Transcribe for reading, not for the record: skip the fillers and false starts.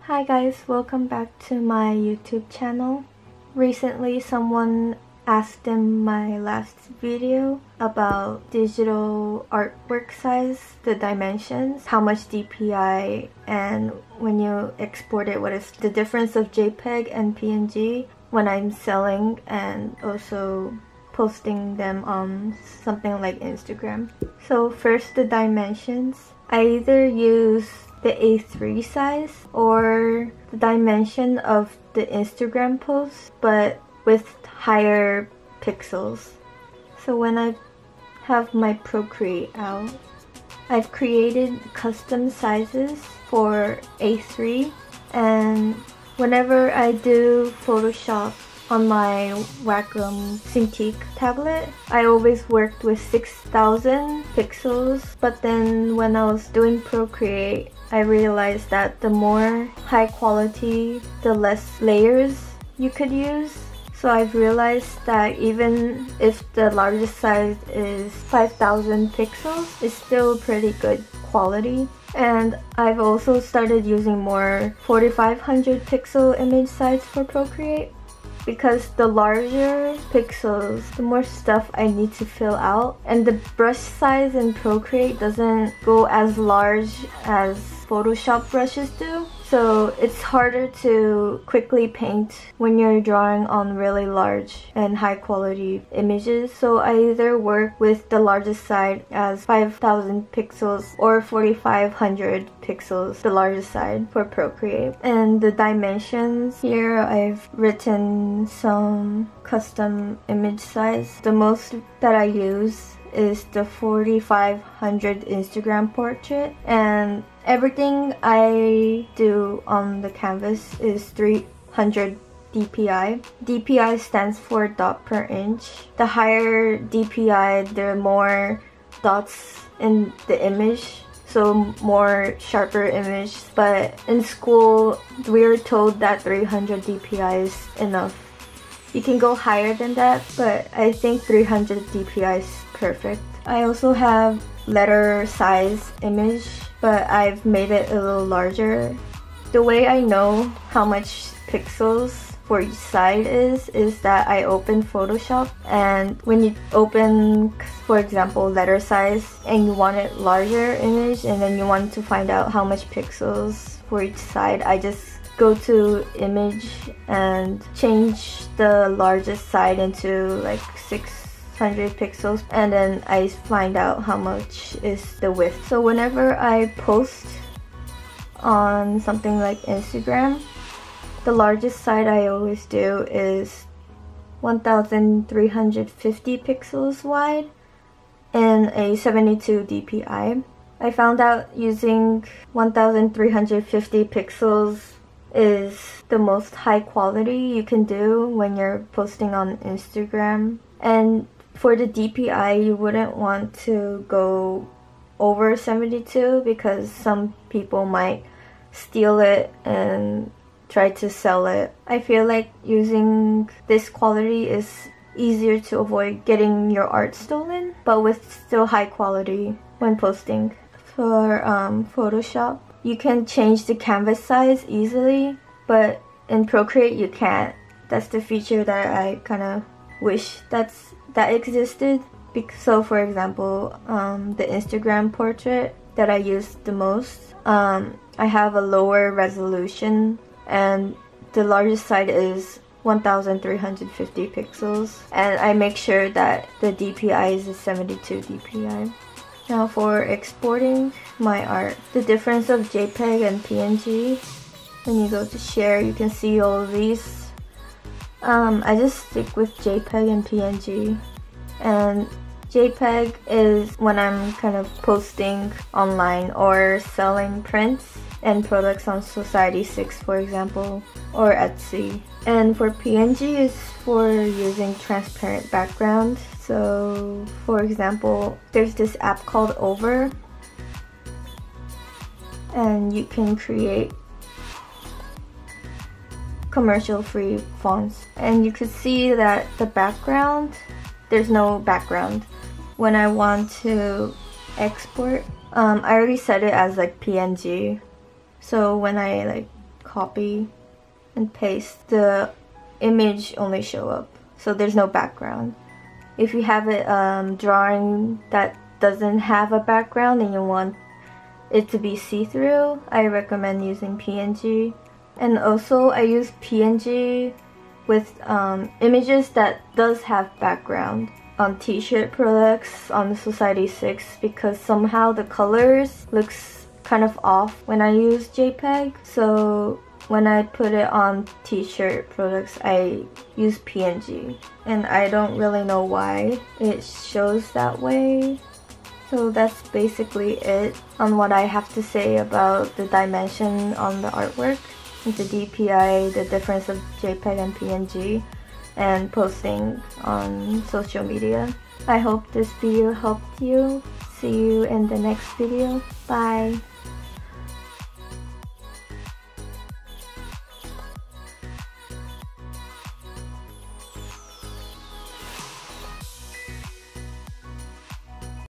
Hi guys, welcome back to my YouTube channel. Recently someone asked in my last video about digital artwork size, the dimensions, how much DPI, and when you export it, what is the difference of JPEG and PNG when I'm selling and also posting them on something like Instagram. So first, the dimensions. I either use the A3 size or the dimension of the Instagram post, but with higher pixels. So when I have my Procreate out, I've created custom sizes for A3, and whenever I do Photoshop on my Wacom Cintiq tablet, I always worked with 6,000 pixels, but then when I was doing Procreate, I realized that the more high quality, the less layers you could use. So I've realized that even if the largest size is 5,000 pixels, it's still pretty good quality. And I've also started using more 4,500 pixel image size for Procreate, because the larger pixels, the more stuff I need to fill out, and the brush size in Procreate doesn't go as large as Photoshop brushes do. So it's harder to quickly paint when you're drawing on really large and high quality images. So I either work with the largest side as 5,000 pixels or 4,500 pixels, the largest side for Procreate. And the dimensions here, I've written some custom image size. The most that I use is the 4,500 Instagram portrait, and everything I do on the canvas is 300 DPI. DPI stands for dot per inch. The higher DPI, the more dots in the image, so more sharper image. But in school, we were told that 300 DPI is enough. You can go higher than that, but I think 300 DPI is perfect. I also have letter size image, but I've made it a little larger. The way I know how much pixels for each side is that I open Photoshop, and when you open, for example, letter size, and you want it larger image, and then you want to find out how much pixels for each side, I just go to image and change the largest side into like 600 pixels, and then I find out how much is the width. So whenever I post on something like Instagram, the largest side I always do is 1,350 pixels wide and a 72 DPI. I found out using 1,350 pixels is the most high quality you can do when you're posting on Instagram. And for the DPI, you wouldn't want to go over 72 because some people might steal it and try to sell it. I feel like using this quality is easier to avoid getting your art stolen, but with still high quality when posting. For Photoshop, you can change the canvas size easily, but in Procreate you can't. That's the feature that I kind of wish that existed. So for example, the Instagram portrait that I use the most, I have a lower resolution, and the largest side is 1,350 pixels, and I make sure that the DPI is a 72 DPI. Now for exporting my art, the difference of JPEG and PNG, when you go to share, you can see all of these. I just stick with JPEG and PNG, and JPEG is when I'm kind of posting online or selling prints and products on Society6, for example, or Etsy. And for PNG is for using transparent background. So for example, there's this app called Over, and you can create commercial free fonts, and you could see that the background, there's no background. When I want to export, I already set it as like PNG, so when I like copy and paste, the image only show up, so there's no background. If you have a drawing that doesn't have a background and you want it to be see-through, I recommend using PNG. And also I use PNG with images that does have background on t-shirt products on Society 6, because somehow the colors looks kind of off when I use JPEG. So when I put it on t-shirt products, I use PNG, and I don't really know why it shows that way. So that's basically it on what I have to say about the dimension on the artwork, the DPI, the difference of JPEG and PNG, and posting on social media. I hope this video helped you. See you in the next video. Bye!